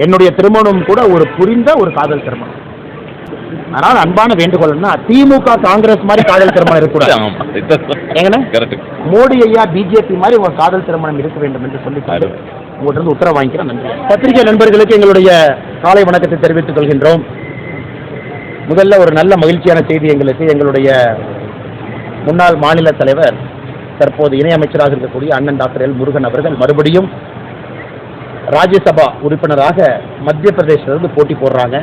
என்னுடைய திருமணம் கூட ஒரு புரிந்த ஒரு காதல் திருமணம். அதனால அன்பான வேண்டுகோள்னா திமுக காங்கிரஸ் மாதிரி காதல் திருமணம் இருக்கக்கூடாது. மோடி ஐயா பிஜேபி மாதிரி உங்க காதல் திருமணம் இருக்க வேண்டும் என்று சொல்லி உங்கள்கிட்ட உத்தரவு வாங்கிக்கிறேன். நன்றி. பத்திரிகை நண்பர்களுக்கு எங்களுடைய காலை வணக்கத்தை தெரிவித்துக் கொள்கின்றோம். முதல்ல ஒரு நல்ல மகிழ்ச்சியான செய்தி எங்களுக்கு எங்களுடைய முன்னாள் மாநில தலைவர் தற்போது இணையமைச்சராக இருக்கக்கூடிய அண்ணன் டாக்டர் எல் முருகன் அவர்கள் மறுபடியும் ராஜ்யசபா உறுப்பினராக மத்திய பிரதேசத்திலிருந்து போட்டி போடுறாங்க.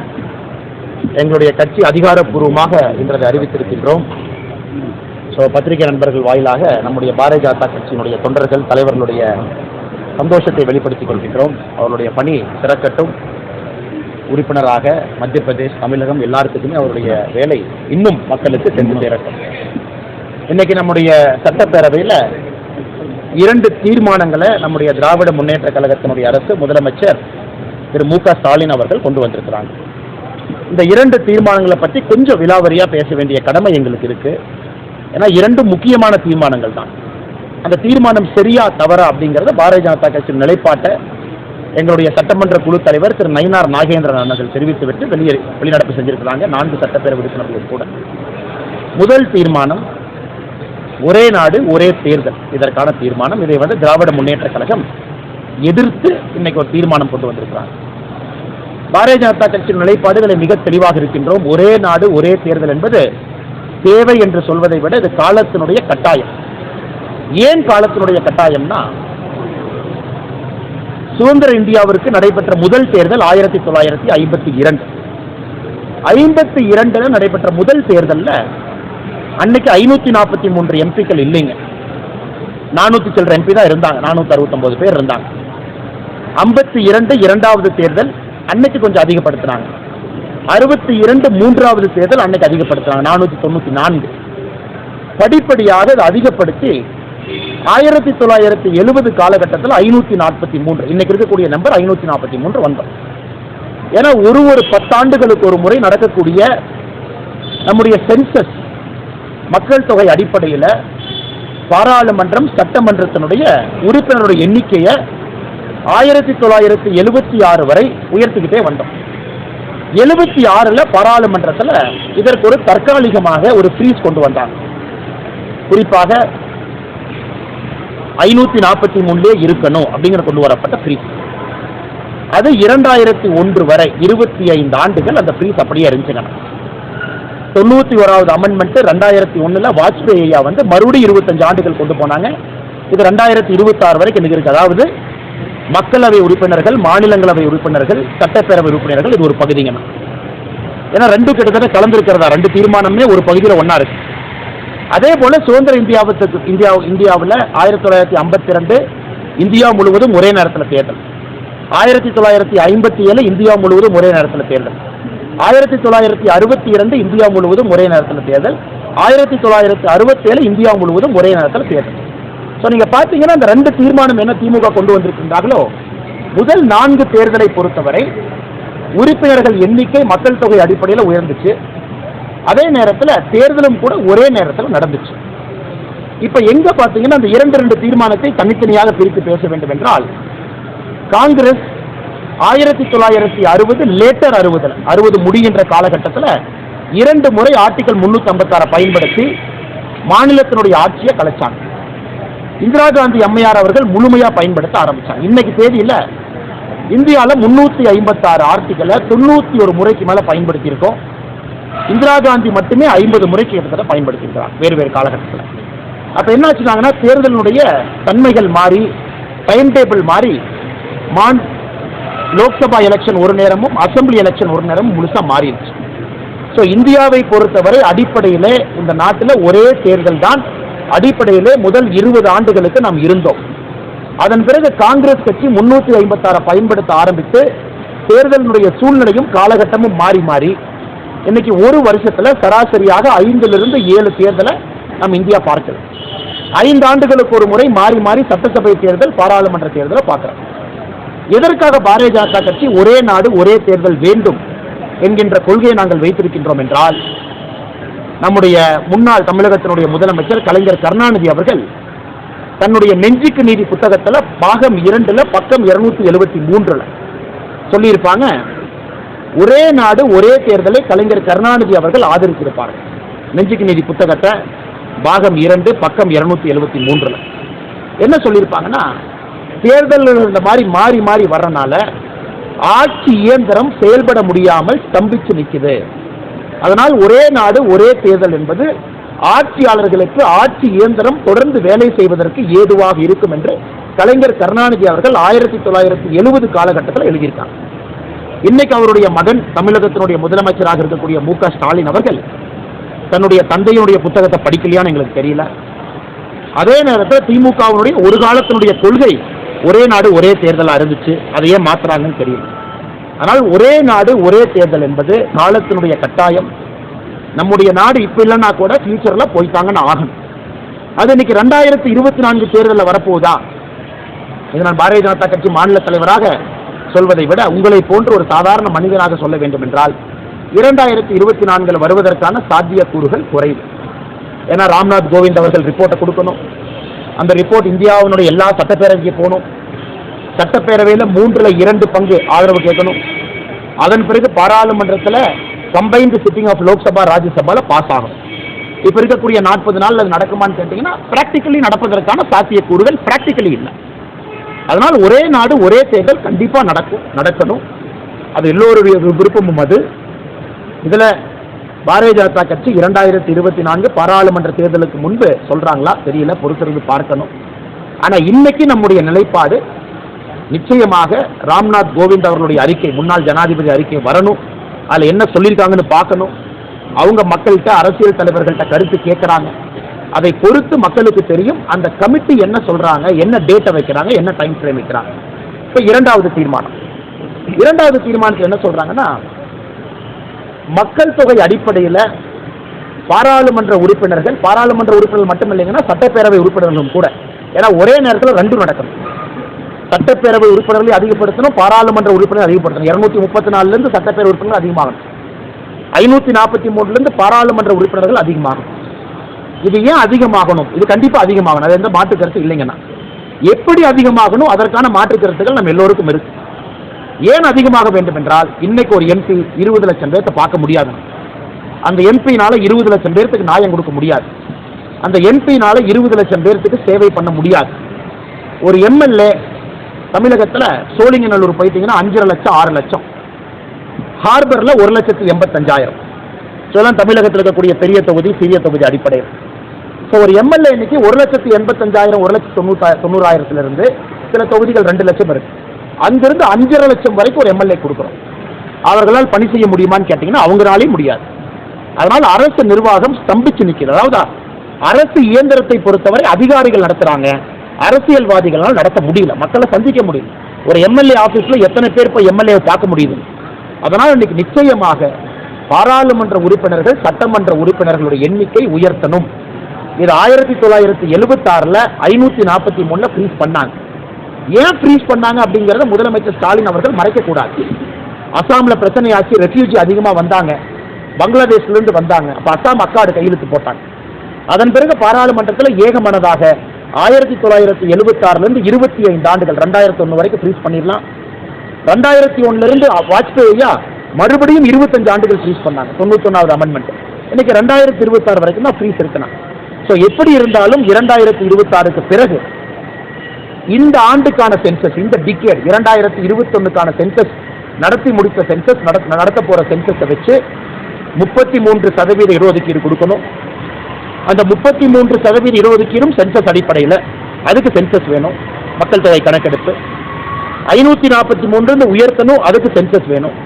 எங்களுடைய கட்சி அதிகாரப்பூர்வமாக இன்றைய அறிவித்திருக்கின்றோம். ஸோ பத்திரிகை நண்பர்கள் வாயிலாக நம்முடைய பாரதிய ஜனதா கட்சியினுடைய தொண்டர்கள் தலைவர்களுடைய சந்தோஷத்தை வெளிப்படுத்திக் கொள்கின்றோம். அவருடைய பணி சிறக்கட்டும். உறுப்பினராக மத்திய பிரதேஷ் தமிழகம் எல்லாத்துக்குமே அவருடைய வேலை இன்னும் மக்களுக்கு சென்று சேரட்டும். இன்னைக்கு நம்முடைய சட்டப்பேரவையில் 2 தீர்மானங்களை நம்முடைய திராவிட முன்னேற்ற கழகத்தினுடைய அரசு முதலமைச்சர் திரு மு.க. ஸ்டாலின் அவர்கள் கொண்டு வந்திருக்கிறாங்க. இந்த 2 தீர்மானங்களை பற்றி கொஞ்சம் விலாவரியா பேச வேண்டிய கடமை எங்களுக்கு இருக்கு. ஏன்னா 2 முக்கியமான தீர்மானங்கள் தான். அந்த தீர்மானம் சரியா தவறா அப்படிங்கறத பாரதிய ஜனதா கட்சியின் நிலைப்பாட்டை எங்களுடைய சட்டமன்ற குழு தலைவர் திரு நயினார் நாகேந்திரன் அவர்கள் தெரிவித்துவிட்டு வெளிநடப்பு செஞ்சிருக்கிறாங்க 4 சட்டப்பேரவை உறுப்பினர்கள் கூட. முதல் தீர்மானம் ஒரே நாடு ஒரே தேர்தல், இதற்கான தீர்மானம். இதை திராவிட முன்னேற்ற கழகம் எதிர்த்து இன்னைக்கு ஒரு தீர்மானம் கொண்டு வந்திருக்கிறாங்க. பாரதிய ஜனதா கட்சியின் நிலைப்பாடுகளை மிக தெளிவாக இருக்கின்றோம். ஒரே நாடு ஒரே தேர்தல் என்பது தேவை என்று சொல்வதை விட இது காலத்தினுடைய கட்டாயம். ஏன் காலத்தினுடைய கட்டாயம்னா, சுதந்திர இந்தியாவிற்கு நடைபெற்ற முதல் தேர்தல் 1952. 52 நடைபெற்ற முதல் தேர்தலில் அன்னைக்கு 543 எம்பிக்கள் இல்லைங்க. 400 சில்லற எம்பி தான் இருந்தாங்க. 469 பேர் இருந்தாங்க. 52 இரண்டாவது தேர்தல் அன்னைக்கு கொஞ்சம் அதிகப்படுத்தினாங்க. 62 மூன்றாவது தேர்தல் அன்னைக்கு அதிகப்படுத்தினாங்க 494. படிப்படியாக அது அதிகப்படுத்தி 1970 காலகட்டத்தில் 543, இன்னைக்கு இருக்கக்கூடிய நம்பர் 543 வந்தோம். ஏன்னா ஒரு 10 ஆண்டுகளுக்கு ஒரு முறை நடக்கக்கூடிய நம்முடைய சென்சஸ் மக்கள் தொகை அடிப்படையில் பாராளுமன்றம் சட்டமன்றத்தினுடைய உறுப்பினருடைய எண்ணிக்கையை 1976 வரை உயர்த்திக்கிட்டே வந்தோம். 76 பாராளுமன்றத்தில் இதற்கு ஒரு தற்காலிகமாக ஒரு ஃப்ரீஸ் கொண்டு வந்தாங்க. குறிப்பாக 543 இருக்கணும் அப்படிங்கிற கொண்டு வரப்பட்ட ஃப்ரீஸ். அது 2001 வரை 25 ஆண்டுகள் அந்த ஃப்ரீஸ் அப்படியே இருந்துச்சுங்க. 91வது அமெண்ட்மெண்ட் 2001 வாஜ்பேயி ஐயா மறுபடியும் 25 ஆண்டுகள் கொண்டு போனாங்க. இது 2026 வரைக்கும் இருக்கு. அதாவது மக்களவை உறுப்பினர்கள், மாநிலங்களவை உறுப்பினர்கள், சட்டப்பேரவை உறுப்பினர்கள் இது ஒரு பகுதிங்க. ஏன்னா 2 கிட்டத்தட்ட கலந்துருக்கிறதா, 2 தீர்மானமே ஒரு பகுதியில் ஒன்னா இருக்கு. அதே போல சுதந்திர இந்தியாவில் 1952 இந்தியா முழுவதும் ஒரே நேரத்தில் தேர்தல். 1957 இந்தியா முழுவதும் ஒரே நேரத்தில் தேர்தல். 1962 இந்தியா முழுவதும் ஒரே நேரத்தில் தேர்தல். 1967 இந்தியா முழுவதும் ஒரே நேரத்தில் தேர்தல். ஸோ நீங்க பார்த்தீங்கன்னா அந்த 2 தீர்மானம் என்ன திமுக கொண்டு வந்திருக்கின்றார்களோ, முதல் 4 தேர்தலை பொறுத்தவரை உறுப்பினர்கள் எண்ணிக்கை மக்கள் தொகை அடிப்படையில் உயர்ந்துச்சு. அதே நேரத்தில் தேர்தலும் கூட ஒரே நேரத்தில் நடந்துச்சு. இப்ப எங்க பார்த்தீங்கன்னா அந்த 2 தீர்மானத்தை தனித்தனியாக பிரித்து பேச வேண்டும் என்றால், காங்கிரஸ் 1960 லேட்டர் 60 முடிகின்ற காலகட்டத்தில் 2 முறை ஆர்டிகல் 356 பயன்படுத்தி மாநிலத்தினுடைய ஆட்சியை கலைச்சாங்க. இந்திரா காந்தி அம்மையார் அவர்கள் முழுமையா பயன்படுத்த ஆரம்பிச்சாங்க. இன்னைக்கு தேதியில இந்தியாவில் 356 ஆர்டிகலை 91 முறைக்கு மேல பயன்படுத்தி இருக்கோம். இந்திரா காந்தி மட்டுமே 50 முறைக்கு கிட்டத்தட்ட பயன்படுத்தியிருக்கிறார் வேறு காலகட்டத்தில். அப்ப என்ன ஆச்சுனாங்கன்னா, தேர்தலுடைய தன்மைகள் மாறி, டைம் டேபிள் மாறி, லோக்சபா எலெக்ஷன் ஒரு நேரமும் அசம்பிளி எலெக்ஷன் ஒரு நேரமும் முழுசா மாறிடுச்சு. ஸோ இந்தியாவை பொறுத்தவரை அடிப்படையிலே இந்த நாட்டில் ஒரே தேர்தல் தான் அடிப்படையிலே முதல் 20 ஆண்டுகளுக்கு நாம் இருந்தோம். அதன் பிறகு காங்கிரஸ் கட்சி 356 பயன்படுத்த ஆரம்பித்து தேர்தலினுடைய சூழ்நிலையும் காலகட்டமும் மாறி இன்னைக்கு ஒரு வருஷத்துல சராசரியாக 5 to 7 தேர்தலை நாம் இந்தியா பார்க்கிறோம். 5 ஆண்டுகளுக்கு ஒரு முறை மாறி சட்டசபை தேர்தல், பாராளுமன்ற தேர்தலை பார்க்கிறோம். எதற்காக பாரதிய ஜனதா கட்சி ஒரே நாடு ஒரே தேர்தல் வேண்டும் என்கின்ற கொள்கையை நாங்கள் வைத்திருக்கின்றோம் என்றால், நம்முடைய முன்னாள் தமிழகத்தினுடைய முதலமைச்சர் கலைஞர் கருணாநிதி அவர்கள் தன்னுடைய நெஞ்சுக்கு நீதி புத்தகத்தில் பாகம் 2 பக்கம் 273 சொல்லியிருப்பாங்க, ஒரே நாடு ஒரே தேர்தலை கலைஞர் கருணாநிதி அவர்கள் ஆதரித்திருப்பார்கள். நெஞ்சுக்கு நீதி புத்தகத்தை பாகம் 2 பக்கம் 273 என்ன சொல்லியிருப்பாங்கன்னா, தேர்தல் இந்த மாதிரி மாறி மாறி வர்றனால ஆட்சி இயந்திரம் செயல்பட முடியாமல் ஸ்தம்பிச்சு நிற்குது. அதனால் ஒரே நாடு ஒரே தேர்தல் என்பது ஆட்சியாளர்களுக்கு ஆட்சி இயந்திரம் தொடர்ந்து வேலை செய்வதற்கு ஏதுவாக இருக்கும் என்று கலைஞர் கருணாநிதி அவர்கள் 1970 காலகட்டத்தில் எழுதியிருக்காங்க. இன்னைக்கு அவருடைய மகன் தமிழகத்தினுடைய முதலமைச்சராக இருக்கக்கூடிய மு.க. ஸ்டாலின் அவர்கள் தன்னுடைய தந்தையினுடைய புத்தகத்தை படிக்கலையான்னு எங்களுக்கு தெரியல. அதே நேரத்தில் திமுகவினுடைய ஒரு காலத்தினுடைய கொள்கை ஒரே நாடு ஒரே தேர்தலாக இருந்துச்சு, அதையே மாத்துறாங்கன்னு தெரியல. ஆனால் ஒரே நாடு ஒரே தேர்தல் என்பது காலத்தினுடைய கட்டாயம். நம்முடைய நாடு இப்ப இல்லைன்னா கூட ஃபியூச்சர்ல போய்த்தாங்கன்னு ஆகணும். அது இன்னைக்கு 2024 தேர்தலில் வரப்போகுதா? இது நான் பாரதிய ஜனதா கட்சி மாநில தலைவராக சொல்வதை விட உங்களை போன்ற ஒரு சாதாரண மனிதனாக சொல்ல வேண்டும் என்றால் 2024 வருவதற்கான சாத்தியக்கூறுகள் குறைவு. ஏன்னா ராம்நாத் கோவிந்த் அவர்கள் ரிப்போர்ட்டை கொடுக்கணும். அந்த ரிப்போர்ட் இந்தியாவினுடைய எல்லா சட்டப்பேரவைக்கு போகணும். சட்டப்பேரவையில் 3/2 பங்கு ஆதரவு கேட்கணும். அதன் பிறகு பாராளுமன்றத்தில் கம்பைன்டு சிட்டிங் ஆஃப் லோக்சபா ராஜ்யசபால பாஸ் ஆகும். இப்போ இருக்கக்கூடிய 40 நாள் அது நடக்குமான்னு கேட்டீங்கன்னா பிராக்டிக்கலி நடப்பதற்கான சாத்தியக்கூறுகள் பிராக்டிக்கலி இல்லை. அதனால் ஒரே நாடு ஒரே தேர்தல் கண்டிப்பாக நடக்கணும். அது எல்லோருடைய விருப்பமும். அது இதில் பாரதிய ஜனதா கட்சி 2024 பாராளுமன்ற தேர்தலுக்கு முன்பு சொல்றாங்களா தெரியல, பொறுத்திருந்து பார்க்கணும். ஆனால் இன்னைக்கு நம்முடைய நிலைப்பாடு நிச்சயமாக ராம்நாத் கோவிந்த் அவர்களுடைய அறிக்கை, முன்னாள் ஜனாதிபதி அறிக்கை வரணும். அதில் என்ன சொல்லியிருக்காங்கன்னு பார்க்கணும். அவங்க மக்கள்கிட்ட அரசியல் தலைவர்கள்ட்ட கருத்து கேட்குறாங்க. அதை பொறுத்து மக்களுக்கு தெரியும் அந்த கமிட்டி என்ன சொல்றாங்க, என்ன டேட்டை வைக்கிறாங்க, என்ன டைம் ஃப்ரேம் வைக்கிறாங்க. இப்போ இரண்டாவது தீர்மானத்தில் என்ன சொல்றாங்கன்னா, மக்கள் தொகை அடிப்படையில் பாராளுமன்ற உறுப்பினர்கள் மட்டும் இல்லைங்கன்னா சட்டப்பேரவை உறுப்பினர்களும் கூட, ஏன்னா ஒரே நேரத்தில் 2 நடக்கணும். சட்டப்பேரவை உறுப்பினர்களை அதிகப்படுத்தணும், பாராளுமன்ற உறுப்பினர் அதிகப்படுத்தணும். 234 சட்டப்பேரவை உறுப்பினர்கள் அதிகமாகணும், 543 பாராளுமன்ற உறுப்பினர்கள் அதிகமாகணும். இது ஏன் அதிகமாகணும்? இது கண்டிப்பாக அதிகமாகணும், அது எந்த மாற்று கருத்து இல்லைங்கன்னா. எப்படி அதிகமாகணும் அதற்கான மாற்று கருத்துக்கள் நம்ம எல்லோருக்கும் இருக்கு. ஏன் அதிகமாக வேண்டும் என்றால், இன்னைக்கு ஒரு எம்பி 20 லட்சம் பேர்த்த பார்க்க முடியாது. அந்த எம்பினால 20 லட்சம் பேர்த்துக்கு நியாயம் கொடுக்க முடியாது. அந்த எம்பினால 20 லட்சம் பேர்த்துக்கு சேவை பண்ண முடியாது. ஒரு எம்எல்ஏ தமிழகத்தில் சோழிங்கநல்லூர் போயிட்டீங்கன்னா 5.5 லட்சம் 6 லட்சம், ஹார்பரில் 1,85,000. இதெல்லாம் தமிழகத்தில் இருக்கக்கூடிய பெரிய தொகுதி சிறிய தொகுதி அடிப்படையில். ஸோ ஒரு எம்எல்ஏ இன்னைக்கு 1,85,000 1,90,000 சில தொகுதிகள் 2 லட்சம் இருக்கு. அங்கிருந்து 5.5 லட்சம் வரைக்கும் ஒரு எம்எல்ஏ கொடுக்குறோம். அவர்களால் பணி செய்ய முடியுமான்னு கேட்டீங்கன்னா அவங்களாலே முடியாது. அதனால் அரசு நிர்வாகம் ஸ்தம்பிச்சு நிற்கிறது. அதாவது அரசு இயந்திரத்தை பொறுத்தவரை அதிகாரிகள் நடத்துறாங்க, அரசியல்வாதிகளால் நடத்த முடியல, மக்களை சந்திக்க முடியல. ஒரு எம்எல்ஏ ஆபீஸ்ல எத்தனை பேர் இப்போ எம்எல்ஏ பார்க்க முடியுது? அதனால் இன்னைக்கு நிச்சயமாக பாராளுமன்ற உறுப்பினர்கள் சட்டமன்ற உறுப்பினர்களுடைய எண்ணிக்கை உயர்த்தணும். இது 1976 543 ஃப்ரீஸ் பண்ணாங்க. ஏன் ஃப்ரீஸ் பண்ணாங்க அப்படிங்கறத முதலமைச்சர் ஸ்டாலின் அவர்கள் மறைக்க கூடாது. அசாம்ல பிரச்சனை ஆச்சு, ரெஃப்யூஜி அதிகமா வந்தாங்க, பங்களாதேஷ்ல இருந்து வந்தாங்க. அப்ப அசாம் அக்காடு கையெழுத்து போட்டாங்க. அதன் பிறகு பாராளுமன்றத்தில் ஏகமனதாக 1976 25 ஆண்டுகள் 2001 வரைக்கும் ஃப்ரீஸ் பண்ணிடலாம். 2001 வாஜ்பேயியா மறுபடியும் 25 ஆண்டுகள் ஃப்ரீஸ் பண்ணாங்க, 91வது அமெண்ட்மெண்ட். இன்னைக்கு 2026 வரைக்கும் தான் ஃப்ரீஸ் இருக்குன்னா. ஸோ எப்படி இருந்தாலும் 2026க்கு பிறகு இந்த ஆண்டுக்கான சென்சஸ், இந்த டிகேட் 2021க்கான சென்சஸ் நடத்தி முடித்த சென்சஸ் நடத்த போற சென்சஸை வச்சு 33% இடஒதுக்கீடு கொடுக்கணும். அந்த 33% இடஒதுக்கீடும் சென்சஸ் அடிப்படையில், அதுக்கு சென்சஸ் வேணும், மக்கள் தொகை கணக்கெடுப்பு. 543 உயர்த்தணும், அதுக்கு சென்சஸ் வேணும்.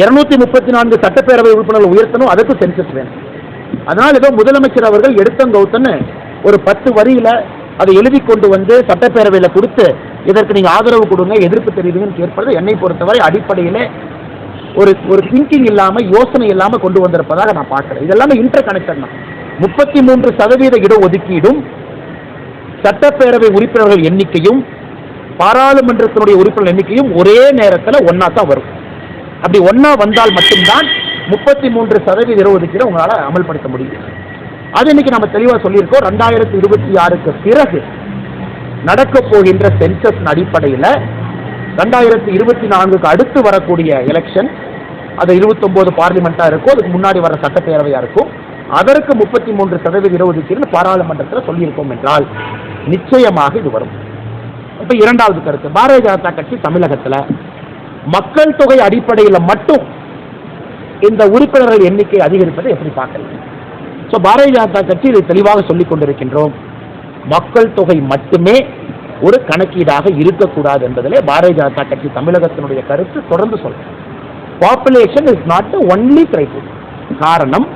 234 சட்டப்பேரவை உறுப்பினர்கள் உயர்த்தணும், அதுக்கு சென்சஸ் வேணும். அதனால் ஏதோ முதலமைச்சர் அவர்கள் எடுத்தங்கவுத்தன்னு ஒரு 10 வரியில அதை எழுதி கொண்டு வந்து சட்டப்பேரவையில் கொடுத்து இதற்கு நீங்க ஆதரவு கொடுங்க, எதிர்ப்பு தெரிவிங்கன்னு கேட்பது என்னை பொறுத்தவரை அடிப்படையிலே ஒரு திங்கிங் இல்லாம, யோசனை இல்லாம கொண்டு வந்திருப்பதாக நான் பார்க்கிறேன். இதெல்லாமே இன்டர் கனெக்டட் தான். 33% இடஒதுக்கீடும் சட்டப்பேரவை உறுப்பினர்கள் எண்ணிக்கையும் பாராளுமன்றத்தினுடைய உறுப்பினர் எண்ணிக்கையும் ஒரே நேரத்தில் ஒன்னா தான் வரும். அப்படி ஒன்னா வந்தால் மட்டும்தான் 33% இடஒதுக்கீடு உங்களால அமல்படுத்த முடியும். அது இன்னைக்கு நம்ம தெளிவா சொல்லியிருக்கோம். 2026க்கு பிறகு நடக்க போகின்ற சென்சஸ் அடிப்படையில் 2024க்கு அடுத்து வரக்கூடிய எலெக்ஷன், அது 29 பார்லிமெண்ட்டாக இருக்கும், அதுக்கு முன்னாடி வர சட்டப்பேரவையாக இருக்கும், அதற்கு 33% இடஒதுக்கீடு பாராளுமன்றத்தில் சொல்லியிருக்கோம் என்றால் நிச்சயமாக இது வரும். இப்போ இரண்டாவது கருத்து, பாரதிய ஜனதா கட்சி தமிழகத்தில் மக்கள் தொகை அடிப்படையில் மட்டும் இந்த உறுப்பினர்கள் எண்ணிக்கை அதிகரிப்பதை எப்படி பார்க்கலாம்? ஸோ பாரதிய ஜனதா கட்சி இதை தெளிவாக சொல்லிக் கொண்டிருக்கின்றோம். மக்கள் தொகை மட்டுமே ஒரு கணக்கீடாக இருக்கக்கூடாது என்பதிலே பாரதிய ஜனதா கட்சி தமிழகத்தினுடைய கருத்து தொடர்ந்து சொல்றோம். Population is not the only criteria. காரணம்,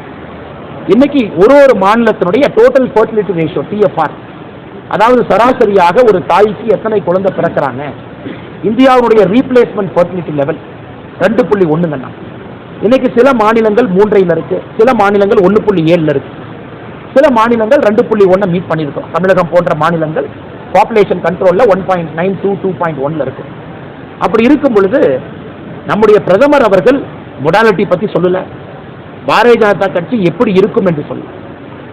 இன்னைக்கு ஒரு மாநிலத்தினுடைய டோட்டல் ஃபர்டிலிட்டி ரேஷியோ டிஎஃப்ஆர், அதாவது சராசரியாக ஒரு தாய்க்கு எத்தனை குழந்தை பிறக்கிறாங்க, இந்தியாவுடைய ரீப்ளேஸ்மெண்ட் ஃபர்டிலிட்டி லெவல் 2.1. இன்னைக்கு சில மாநிலங்கள் 3 இருக்கு, சில மாநிலங்கள் 1.7 இருக்கு, சில மாநிலங்கள் 2.1 மீட் பண்ணியிருக்கோம். தமிழகம் போன்ற மாநிலங்கள் பாப்புலேஷன் கண்ட்ரோலில் 1.92 2.1 இருக்கு. அப்படி இருக்கும் பொழுது நம்முடைய பிரதமர் அவர்கள் மொடாலிட்டி பற்றி சொல்லல, பாரதிய ஜனதா கட்சி எப்படி இருக்கும் என்று சொல்ல.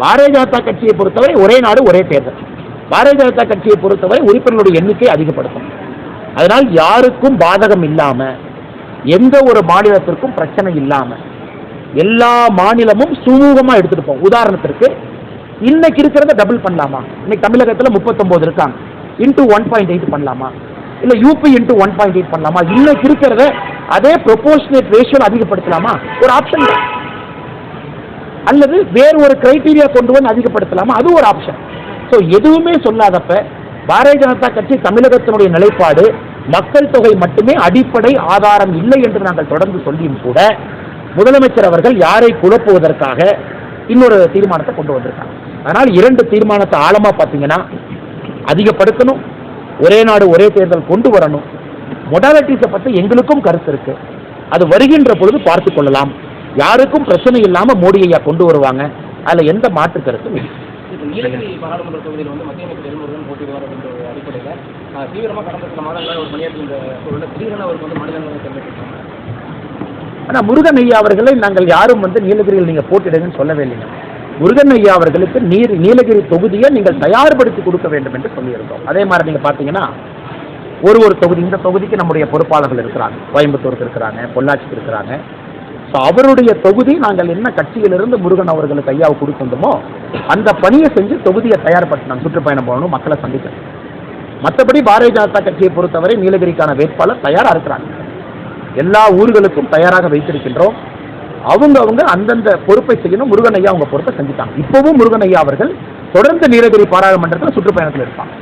பாரதிய ஜனதா கட்சியை பொறுத்தவரை ஒரே நாடு ஒரே தேர்தல். பாரதிய ஜனதா கட்சியை பொறுத்தவரை உறுப்பினர்களுடைய எண்ணிக்கை அதிகப்படுத்தும். அதனால் யாருக்கும் பாதகம் இல்லாம, எந்த ஒரு மாநிலத்திற்கும் பிரச்சனை இல்லாம எல்லா மாநிலமும் சுமூகமா எடுத்துட்டு போகும். உதாரணத்திற்கு இன்னைக்கு இருக்கிறத டபுள் பண்ணலாமா? இன்னைக்கு தமிழகத்தில் 39 இருக்காங்க, இன்டூ 1.8 பண்ணலாமா? இல்ல யூபி இன்டூ 1.8 பண்ணலாமா? இன்னைக்கு இருக்கிறத அதே ப்ரொபோர்ஷனேட் ரேஷியோ அதிகப்படுத்தலாமா? ஒரு ஆப்ஷன். அல்லது வேறு ஒரு கிரைட்டீரியா கொண்டு வந்து அதிகப்படுத்தலாமா? அது ஒரு ஆப்ஷன். ஸோ எதுவுமே சொல்லாதப்ப பாரதிய ஜனதா கட்சி தமிழகத்தினுடைய நிலைப்பாடு மக்கள் தொகை மட்டுமே அடிப்படை ஆதாரம் இல்லை என்று நாங்கள் தொடர்ந்து சொல்லியும் கூட முதலமைச்சர் அவர்கள் யாரை குழப்புவதற்காக இன்னொரு தீர்மானத்தை கொண்டு வந்திருக்காங்க. அதனால் 2 தீர்மானத்தை ஆழமா பார்த்தீங்கன்னா, அதிகப்படுத்தணும், ஒரே நாடு ஒரே தேர்தல் கொண்டு வரணும். மொடாலிட்டிஸை பற்றி எங்களுக்கும் கருத்து இருக்கு, அது வருகின்ற பொழுது பார்த்து கொள்ளலாம். யாருக்கும் பிரச்சனை இல்லாம மோடி ஐயா கொண்டு வருவாங்க, அதுல எந்த மாற்று கருத்தும் இல்லை. நீலகிரி பாராளுமன்ற தொகுதியில் மத்திய அமைச்சர் எல்முருகன் போட்டியிடுவார் என்ற அடிப்படையில் தீவிரமாக கடந்த சில மாதங்களாக ஒரு பணியாற்றி இந்த சூழலில் திடீரென அவருக்கு மாநிலங்களை தெரிவித்திருக்காங்க. ஆனால் முருகன் ஐயா அவர்களை நாங்கள் யாரும் நீலகிரியில் நீங்கள் போட்டிடுங்கன்னு சொல்லவே இல்லைங்க. முருகன் ஐயா அவர்களுக்கு நீலகிரி தொகுதியை நீங்கள் தயார்படுத்தி கொடுக்க வேண்டும் என்று சொல்லியிருக்கோம். அதே மாதிரி நீங்கள் பார்த்தீங்கன்னா ஒரு தொகுதி, இந்த தொகுதிக்கு நம்முடைய பொறுப்பாளர்கள் இருக்கிறாங்க, கோயம்புத்தூருக்கு இருக்கிறாங்க, பொள்ளாச்சிக்கு இருக்கிறாங்க. ஸோ அவருடைய தொகுதி நாங்கள் என்ன கட்சியிலிருந்து முருகன் அவர்களுக்கு ஐயாவை கொடுக்கணுமோ அந்த பணியை செஞ்சு தொகுதியை தயார்படுத்தினாங்க. சுற்றுப்பயணம் போகணும், மக்களை சந்திக்கணும். மற்றபடி பாரதிய ஜனதா கட்சியை பொறுத்தவரை நீலகிரிக்கான வேட்பாளர் தயாராக இருக்கிறாங்க. எல்லா ஊர்களுக்கும் தயாராக வைத்திருக்கின்றோம். அவங்க அந்தந்த பொறுப்பை செய்யணும். முருகன் ஐயா அவங்க பொறுப்பை செஞ்சுட்டாங்க. இப்பவும் முருகன் ஐயா அவர்கள் தொடர்ந்து நீலகிரி பாராளுமன்றத்தில் சுற்றுப்பயணத்தில் இருப்பாங்க.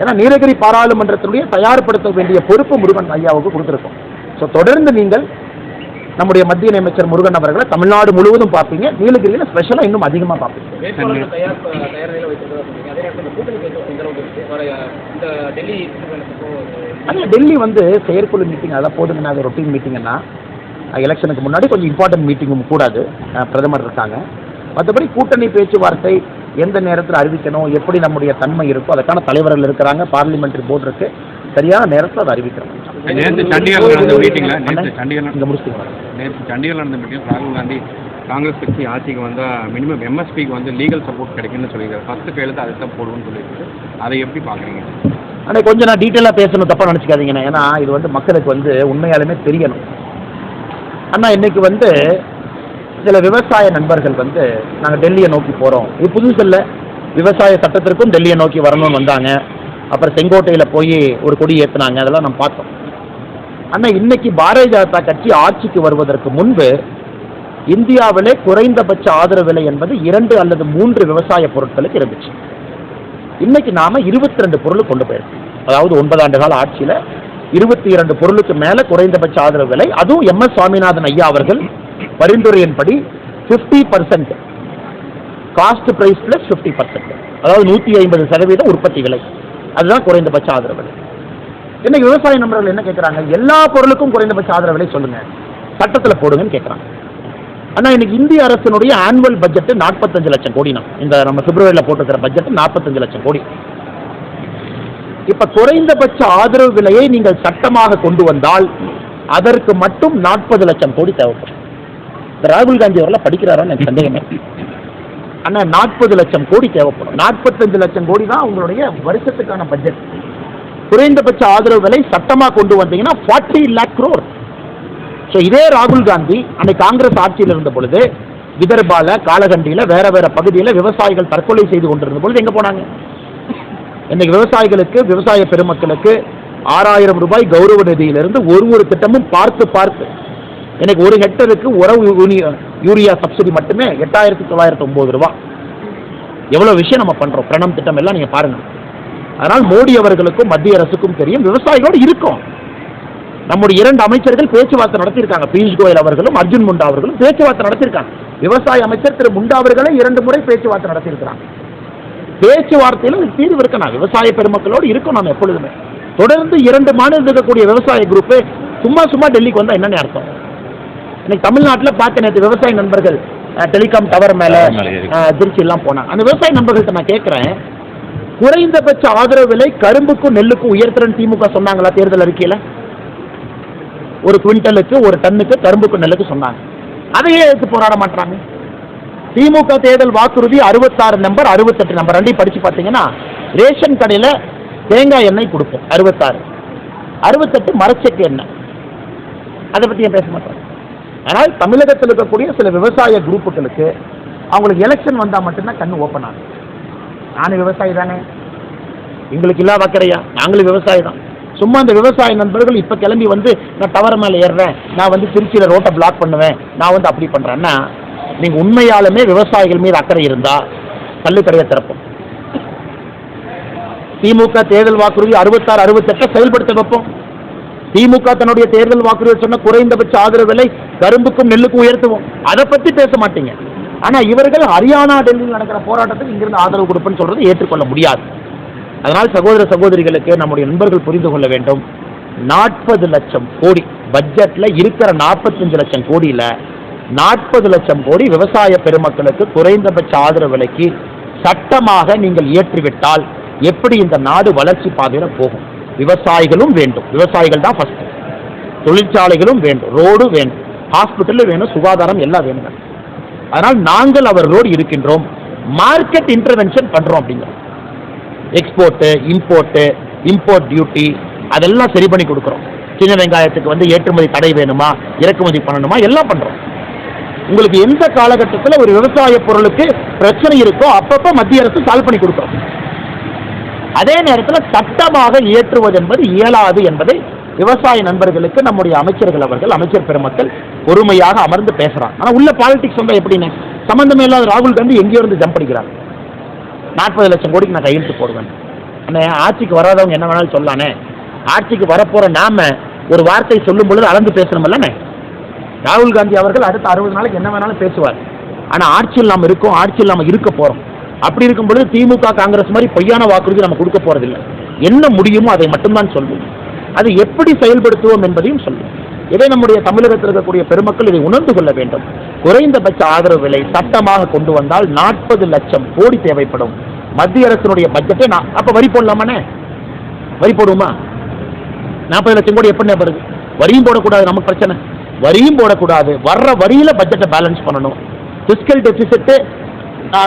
ஏன்னா நீலகிரி பாராளுமன்றத்தினுடைய தயார்படுத்த வேண்டிய பொறுப்பு முருகன் ஐயாவுக்கு கொடுத்துருக்கோம். ஸோ தொடர்ந்து நீங்கள் நம்முடைய மத்திய அமைச்சர் முருகன் அவர்களை தமிழ்நாடு முழுவதும் பார்ப்பீங்க, நீலகிரியில் ஸ்பெஷலாக இன்னும் அதிகமாக பார்ப்பீங்க. ஆனால் டெல்லி செயற்குழு மீட்டிங் அதெல்லாம் போதுங்கன்னா, அது ரொட்டீன் மீட்டிங்கன்னா எலெக்ஷனுக்கு முன்னாடி கொஞ்சம் இம்பார்ட்டன்ட் மீட்டிங்கும் கூடாது, பிரதமர் இருக்காங்க. மற்றபடி கூட்டணி பேச்சுவார்த்தை எந்த நேரத்தில் அறிவிக்கணும், எப்படி நம்முடைய தன்மை இருக்கும், அதற்கான தலைவர்கள் இருக்கிறாங்க, பார்லிமெண்ட்ரி போர்டு இருக்கு, சரியான நேரத்தில் அதை அறிவிக்கிறோம். நேற்று சண்டிகர் நடந்த மீட்டிங்கில் ராகுல் காந்தி காங்கிரஸ் கட்சி ஆட்சிக்கு வந்தால் மினிமம் எம்எஸ்பிக்கு லீகல் சப்போர்ட் கிடைக்குன்னு சொல்லியிருக்காரு. ஃபர்ஸ்ட் கையெழுத்து அதை தான் போடுவோம்னு சொல்லியிருக்கு. அதை எப்படி பார்க்குறீங்க? ஆனால் கொஞ்சம் நான் டீட்டெயிலாக பேசணும், தப்பாக நினச்சிக்காதீங்கண்ணா. ஏன்னா இது மக்களுக்கு உண்மையாலுமே தெரியணும். ஆனால் இன்னைக்கு சில விவசாய நண்பர்கள் நாங்கள் டெல்லியை நோக்கி போகிறோம், இது புதுசு இல்லை, விவசாய சட்டத்திற்கும் டெல்லியை நோக்கி வரணும்னு வந்தாங்க. அப்புறம் செங்கோட்டையில் போய் ஒரு கொடி ஏற்றினாங்க, அதெல்லாம் நம்ம பார்த்தோம். ஆனால் இன்னைக்கு பாரதிய ஜனதா கட்சி ஆட்சிக்கு வருவதற்கு முன்பு இந்தியாவிலே குறைந்தபட்ச ஆதரவு விலை என்பது 2 அல்லது 3 விவசாய பொருட்களுக்கு இருந்துச்சு. இன்னைக்கு நாம 22 பொருள் கொண்டு போயிருக்கோம். அதாவது 9 ஆண்டு கால ஆட்சியில் 22 பொருளுக்கு மேல குறைந்தபட்ச ஆதரவு விலை, அதுவும் MS சுவாமிநாதன் ஐயா அவர்கள் பரிந்துரையின்படி 50% காஸ்ட் பிரைஸ் பிளஸ் 50%, அதாவது 150% உற்பத்தி விலை, அதுதான் குறைந்தபட்ச ஆதரவு விலை. இன்னைக்கு விவசாய நண்பர்கள் என்ன கேட்குறாங்க, எல்லா பொருளுக்கும் குறைந்தபட்ச ஆதரவு விலை சொல்லுங்க, சட்டத்தில் போடுங்கன்னு கேட்குறாங்க. ஆனால் இன்னைக்கு இந்திய அரசினுடைய ஆனுவல் பட்ஜெட் 45 லட்சம் கோடி. இந்த நம்ம பிப்ரவரியில் போட்டுக்கிற பட்ஜெட் 45 லட்சம் கோடி. இப்ப குறைந்தபட்ச ஆதரவு விலையை நீங்கள் சட்டமாக கொண்டு வந்தால் அதற்கு மட்டும் 40 லட்சம் கோடி தேவைப்படும். ராகுல் காந்தி அவர்கள் படிக்கிறாரான்னு எனக்கு சந்தேகமே. ஆனால் 40 லட்சம் கோடி தேவைப்படும். 45 லட்சம் கோடி தான் உங்களுடைய வருஷத்துக்கான பட்ஜெட். குறைந்தபட்ச ஆதரவு விலை சட்டமா கொண்டு வந்தீங்கன்னா 40 lakh crore. ஸோ இதே ராகுல் காந்தி அன்னைக்கு காங்கிரஸ் ஆட்சியில் இருந்த பொழுது விதர்பால, காலகண்டியில, வேற வேற பகுதியில் விவசாயிகள் தற்கொலை செய்து கொண்டிருந்த பொழுது எங்க போனாங்க? இன்னைக்கு விவசாயிகளுக்கு, விவசாய பெருமக்களுக்கு 6000 ரூபாய் கௌரவ நிதியிலிருந்து ஒரு திட்டமும் பார்த்து எனக்கு ஒரு ஹெக்டருக்கு உரவு யூரியா சப்சிடி மட்டுமே 8909 ரூபாய். எவ்வளவு விஷயம் நம்ம பண்றோம். பிரணம் திட்டம் எல்லாம் நீங்க பாருங்க. அதனால் மோடி அவர்களுக்கும் மத்திய அரசுக்கும் தெரியும் விவசாயிகளோடு இருக்கும். நம்முடைய 2 அமைச்சர்கள் பேச்சுவார்த்தை நடத்தியிருக்காங்க. பியூஷ் கோயல் அவர்களும் அர்ஜுன் முண்டா அவர்களும் பேச்சுவார்த்தை நடத்தியிருக்காங்க. விவசாய அமைச்சர் திரு முண்டா அவர்களே 2 முறை பேச்சுவார்த்தை நடத்தியிருக்கிறாங்க. பேச்சுவார்த்தையிலும் தீர்வு இருக்கணும். விவசாய பெருமக்களோடு இருக்கும். நாம் எப்பொழுதுமே தொடர்ந்து 2 மாநிலத்தில் இருக்கக்கூடிய விவசாய குரூப்பு சும்மா டெல்லிக்கு வந்தா என்னன்னு அர்த்தம்? இன்னைக்கு தமிழ்நாட்டில் பார்த்த நேற்று விவசாய நண்பர்கள் டெலிகாம் டவர் மேல திருச்சி எல்லாம் போனாங்க. அந்த விவசாய நண்பர்கள்ட்ட நான் கேட்கிறேன், குறைந்தபட்ச ஆதரவு விலை கரும்புக்கும் நெல்லுக்கும் உயர்த்துறன்னு திமுக சொன்னாங்களா தேர்தல் அறிக்கையில? ஒரு குவிண்டலுக்கு, ஒரு டன்னுக்கு கரும்புக்கும் நெல்லுக்கு சொன்னாங்க. அதையே எடுத்து போராட மாட்டாங்க. திமுக தேர்தல் வாக்குறுதி 66 நம்பர் 68 நம்பர் ரெண்டையும் படிச்சு பார்த்தீங்கன்னா, ரேஷன் கடையில் தேங்காய் எண்ணெய் கொடுப்போம் 66, 68 மரச்செக்கு எண்ணெய். அதை பற்றி ஏன் பேச மாட்டாங்க? ஆனால் தமிழகத்தில் இருக்கக்கூடிய சில விவசாய குரூப்புகளுக்கு அவங்களுக்கு எலெக்ஷன் வந்தால் மட்டும்தான் கண்ணு ஓப்பன் ஆகும். நானும் விவசாயி தானே, எங்களுக்கு இல்லாத அக்கறையா? நாங்களும் விவசாயி தான். சும்மா அந்த விவசாய நண்பர்கள் இப்போ கிளம்பி வந்து நான் டவர் மேலே ஏறுறேன், நான் வந்து திருச்சியில் ரோட்டை பிளாக் பண்ணுவேன், நான் வந்து அப்படி பண்ணுறேன்னா, நீங்கள் உண்மையாலுமே விவசாயிகள் மீது அக்கறை இருந்தால் கல்லுக்கடையை திறப்போம். திமுக தேர்தல் வாக்குறுதி 66, 68 செயல்படுத்த வைப்போம். திமுக தன்னுடைய தேர்தல் வாக்குறுதி சொன்ன குறைந்தபட்ச ஆதரவு விலை கரும்புக்கும் நெல்லுக்கும் உயர்த்துவோம். அதை பற்றி பேச மாட்டீங்க. ஆனால் இவர்கள் ஹரியானா, டெல்லியில் நடக்கிற போராட்டத்துக்கு இங்கிருந்து ஆதரவு கொடுப்பேன்னு சொல்றது ஏற்றுக்கொள்ள முடியாது. அதனால் சகோதர சகோதரிகளுக்கு நம்முடைய நண்பர்கள் புரிந்து கொள்ள வேண்டும், 40 லட்சம் கோடி பட்ஜெட்ல இருக்கிற 45 லட்சம் கோடியில 40 லட்சம் கோடி விவசாய பெருமக்களுக்கு குறைந்தபட்ச ஆதரவு விலைக்கு சட்டமாக நீங்கள் இயற்றிவிட்டால் எப்படி இந்த நாடு வளர்ச்சி பாதையில போகும்? விவசாயிகளும் வேண்டும், விவசாயிகள் தான் ஃபர்ஸ்ட். தொழிற்சாலைகளும் வேண்டும், ரோடு வேண்டும், ஹாஸ்பிட்டல் வேணும், சுகாதாரம் எல்லாம் வேணும். அதனால் நாங்கள் அவர்களோடு இருக்கின்றோம். மார்க்கெட் இன்டர்வென்ஷன் பண்றோம் அப்படிங்கிறோம். எக்ஸ்போர்ட்டு, இம்போர்ட் டியூட்டி அதெல்லாம் சரி பண்ணி கொடுக்குறோம். சின்ன வெங்காயத்துக்கு வந்து ஏற்றுமதி தடை வேணுமா, இறக்குமதி பண்ணணுமா, எல்லாம் பண்றோம். உங்களுக்கு எந்த காலகட்டத்தில் ஒரு விவசாய பொருளுக்கு பிரச்சனை இருக்கோ அப்பப்போ மத்திய அரசு சால்வ் பண்ணி கொடுக்குறோம். அதே நேரத்தில் சட்டமாக இயற்றுவது என்பது இயலாது என்பதை விவசாய நண்பர்களுக்கு நம்முடைய அமைச்சர்கள் அவர்கள், அமைச்சர் பெருமக்கள் பொறுமையாக அமர்ந்து பேசுறாங்க. ஆனால் உள்ள பாலிடிக்ஸ் வந்து எப்படின்னு சம்பந்தமே இல்லாத ராகுல் காந்தி எங்கேயோ இருந்து ஜம்ப் அடிக்கிறாங்க. 40 லட்சம் கோடிக்கு நான் கையெழுத்து போடுவேன். அண்ணே, ஆட்சிக்கு வராதவங்க என்ன வேணாலும் சொல்லானே, ஆட்சிக்கு வரப்போற நாம ஒரு வார்த்தை சொல்லும் பொழுது அளந்து பேசணும் இல்லைண்ணே. ராகுல் காந்தி அவர்கள் அடுத்த 60 நாளைக்கு என்ன வேணாலும் பேசுவார். ஆனால் ஆட்சியில் நாம் இருக்கோம், ஆட்சியில் நாம் இருக்க போறோம். அப்படி இருக்கும் பொழுது திமுக, காங்கிரஸ் மாதிரி பொய்யான வாக்குறுதி நம்ம கொடுக்க போறதில்லை. என்ன முடியுமோ அதை மட்டும்தான் சொல்லுவோம். அதை எப்படி செயல்படுத்துவோம் என்பதையும் சொல்லுவோம். இதை நம்முடைய தமிழகத்தில் இருக்கக்கூடிய பெருமக்கள் இதை உணர்ந்து கொள்ள வேண்டும். குறைந்தபட்ச ஆதரவு விலை சட்டமாக கொண்டு வந்தால் 40 லட்சம் கோடி தேவைப்படும். மத்திய அரசினுடைய பட்ஜெட்டை அப்ப வரி போடலாமானே? வரி போடுவோமா? 40 லட்சம் கோடி எப்படி வருது? வரியும் போடக்கூடாது, நமக்கு பிரச்சனை. வரியும் போடக்கூடாது, வர்ற வரியில பட்ஜெட்டை பேலன்ஸ் பண்ணணும். பிஸ்கல் டெபிசிட்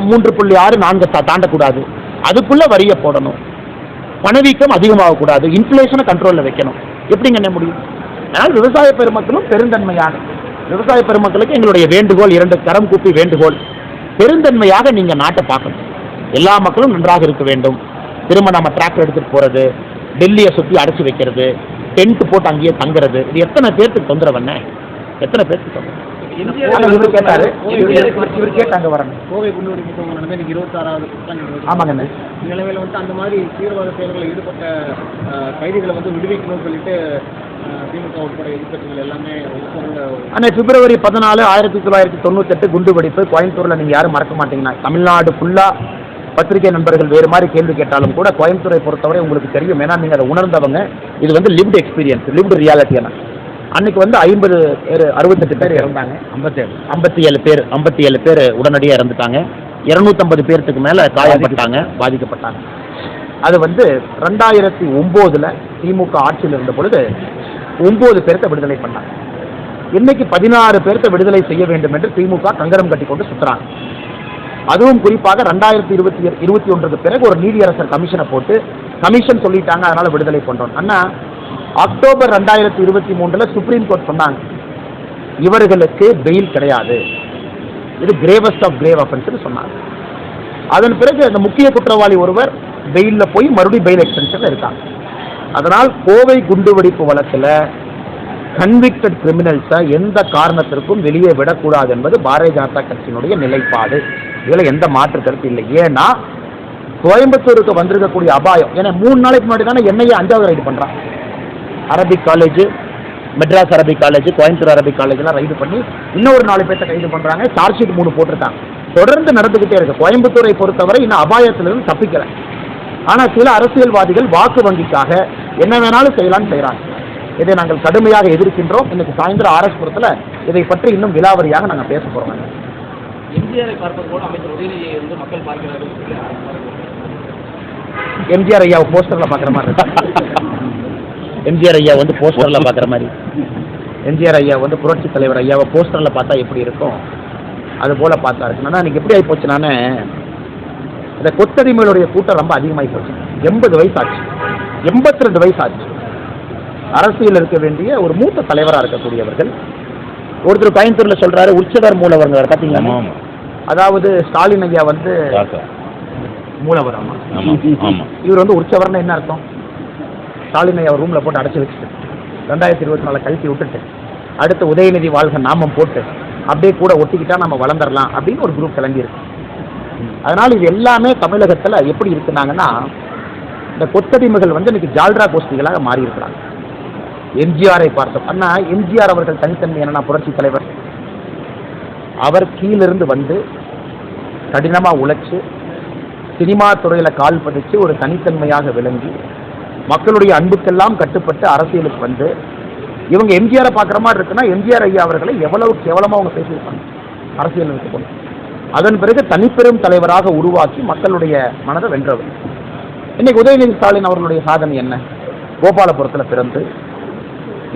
3.6 தாண்டக்கூடாது, அதுக்குள்ள வரியை போடணும். பணவீக்கம் அதிகமாகக்கூடாது, இன்ஃப்ளேஷனை கண்ட்ரோலில் வைக்கணும். எப்படிங்க என்ன முடியும்? அதனால் விவசாய பெருமக்களும் பெருந்தன்மையாக, விவசாய பெருமக்களுக்கு எங்களுடைய வேண்டுகோள், 2 கரம் கூப்பி வேண்டுகோள், பெருந்தன்மையாக நீங்க நாட்டை பார்க்கணும். எல்லா மக்களும் நன்றாக இருக்க வேண்டும். திரும்ப நம்ம டிராக்டர் எடுத்துட்டு போறது, டெல்லியை சுற்றி அடைச்சி வைக்கிறது, டென்ட் போட்டு அங்கேயே தங்குறது, இது எத்தனை பேருக்கு தொந்தரவு? எத்தனை பேருக்கு தொந்தரவு? இவர் கேட்டாரு, இவர் கேட்டாங்க வரணும். கோவை குண்டுவெடிப்பு சம்பவம் நடந்து 26வது புத்தாண்டு. ஆமாங்க. நிலைமையில வந்து அந்த மாதிரி தீவிரவாத செயல்களில் ஈடுபட்ட கைதிகளை வந்து விடுவிக்கணும்னு சொல்லிட்டு திமுக உட்பட எதிர்க்கட்சிகள் எல்லாமே. ஆனால் பிப்ரவரி 14, 1998 குண்டு வெடிப்பு கோயம்புத்தூர்ல நீங்க யாரும் மறக்க மாட்டீங்கன்னா, தமிழ்நாடு ஃபுல்லா பத்திரிகை நண்பர்கள் வேறு மாதிரி கேள்வி கேட்டாலும் கூட கோயம்புத்தூரை பொறுத்தவரை உங்களுக்கு தெரியும். ஏன்னா நீங்க அதை உணர்ந்தவங்க. இது வந்து லிவ்டு எக்ஸ்பீரியன்ஸ், லிவ்டு ரியாலிட்டியான. அன்னைக்கு வந்து 68 பேர் இறந்தாங்க, 57 பேர் உடனடியாக இறந்துட்டாங்க, 250 பேர்த்துக்கு மேல காயப்பட்டாங்க, பாதிக்கப்பட்டாங்க. அது வந்து 2009 திமுக ஆட்சியில் இருந்த பொழுது 9 பேர்த்த விடுதலை பண்ணாங்க. இன்னைக்கு 16 பேர்த்த விடுதலை செய்ய வேண்டும் என்று திமுக கங்கரம் கட்டி கொண்டு சுற்றுறாங்க. அதுவும் குறிப்பாக 2021 பிறகு ஒரு நீதியரசர் கமிஷனை போட்டு கமிஷன் சொல்லிட்டாங்க, அதனால விடுதலை பண்றோம். அண்ணா, அக்டோபர் 2023 சுப்ரீம் கோர்ட் சொன்னாங்க இவர்களுக்கு பெயில் கிடையாது, இது கிரேவஸ்ட் ஆஃப் கிரேவ் அஃபென்ஸ் சொன்னாங்க. அதன் பிறகு அந்த முக்கிய குற்றவாளி ஒருவர் பெயில்ல போய் மறுபடியும் பெயில் எக்ஸ்டென்ஷன்ல இருக்காங்க. அதனால் கோவை குண்டுவெடிப்பு வழக்கில் கன்விக்டட் கிரிமினல்ஸை எந்த காரணத்திற்கும் வெளியே விடக்கூடாது என்பது பாரதிய ஜனதா கட்சியினுடைய நிலைப்பாடு. இதில் எந்த மாற்று கருத்து இல்லை. ஏன்னா கோயம்புத்தூருக்கு வந்திருக்கக்கூடிய அபாயம், ஏன்னா 3 நாளைக்கு முன்னாடி தானே என்னையே 5வது ரைடு பண்ணுறான். Arabic college, Madras Arabic college, Coimbatore Arabic காலேஜ்லாம் ரைடு பண்ணி இன்னொரு 4 பேர்த்த கைது பண்ணுறாங்க. சார்ஜ் ஷீட் 3 போட்டிருக்காங்க. தொடர்ந்து நடந்துகிட்டே இருக்கு. கோயம்புத்தூரை பொறுத்தவரை இன்னும் அபாயத்திலிருந்து தப்பிக்கல. ஆனால் சில அரசியல்வாதிகள் வாக்கு வங்கிக்காக என்ன வேணாலும் செய்யலாம்னு செய்கிறாங்க. இதை நாங்கள் கடுமையாக எதிர்க்கின்றோம். இன்னைக்கு சாயந்தரம் ஆர்எஸ்புரத்தில் இதை பற்றி இன்னும் விலாவரியாக நாங்கள் பேச போகிறோம். எம்ஜிஆரை பார்ப்பது போல அமைச்சர் உதயநிதியை வந்து மக்கள் பார்க்கிறார்கள். எம்ஜிஆர் ஐயாவை போஸ்டரில் பார்க்குற மாதிரி இருக்கு. எம்ஜிஆர் ஐயா வந்து போஸ்டரில் பார்க்குற மாதிரி, எம்ஜிஆர் ஐயா வந்து புரட்சி தலைவர் ஐயாவை போஸ்டரில் பார்த்தா எப்படி இருக்கும் அது போல பார்த்தா இருக்கு. ஆனால் இன்னைக்கு எப்படி ஆகி போச்சு, நான் இந்த கொத்தடிமைகளுடைய கூட்டம் ரொம்ப அதிகமாகி போச்சு. 80 வயசு ஆச்சு, 82 வயசு ஆச்சு. அரசியல் இருக்க வேண்டிய ஒரு மூத்த தலைவராக இருக்கக்கூடியவர்கள். ஒருத்தர் கோயம்புத்தூரில் சொல்றாரு உற்சவர் மூலவங்க பார்த்தீங்களா? அதாவது ஸ்டாலின் ஐயா வந்து மூலவர். இவர் வந்து உற்சவர்னு என்ன அர்த்தம்? ஸ்டாலின் ஐயா ரூம்ல போட்டு அடைச்சி வச்சுட்டு 2024 கழித்து விட்டுட்டு அடுத்து உதயநிதி வாழ்க நாமம் போட்டு அப்படியே கூட ஒட்டிக்கிட்டா நம்ம வளர்ந்துடலாம் அப்படின்னு ஒரு குரூப் கிளம்பியிருக்கு. அதனால் இது எல்லாமே தமிழகத்தில் எப்படி இருக்குனாங்கன்னா, இந்த கொத்தடிமைகள் வந்து இன்னைக்கு ஜால்ரா கோஷ்டிகளாக மாறி இருக்கிறாங்க. எம்ஜிஆரை பார்த்தோம். ஆனால் எம்ஜிஆர் அவர்கள் தனித்தன்மை என்னன்னா, புரட்சி தலைவர் அவர் கீழிருந்து வந்து கடினமாக உழைச்சு சினிமா துறையில் கால் பதிச்சு ஒரு தனித்தன்மையாக விளங்கி மக்களுடைய அன்புக்கெல்லாம் கட்டுப்பட்டு அரசியலுக்கு வந்து இவங்க எம்ஜிஆரை பார்க்குற மாதிரி இருக்குன்னா, எம்ஜிஆர் ஐயா அவர்களை எவ்வளவு கேவலமாக அவங்க பேசியிருப்பாங்க அரசியல் கொண்டு. அதன் பிறகு தனிப்பெரும் தலைவராக உருவாக்கி மக்களுடைய மனதை வென்றவர். இன்னைக்கு உதயநிதி ஸ்டாலின் அவர்களுடைய சாதனை என்ன? கோபாலபுரத்தில் பிறந்து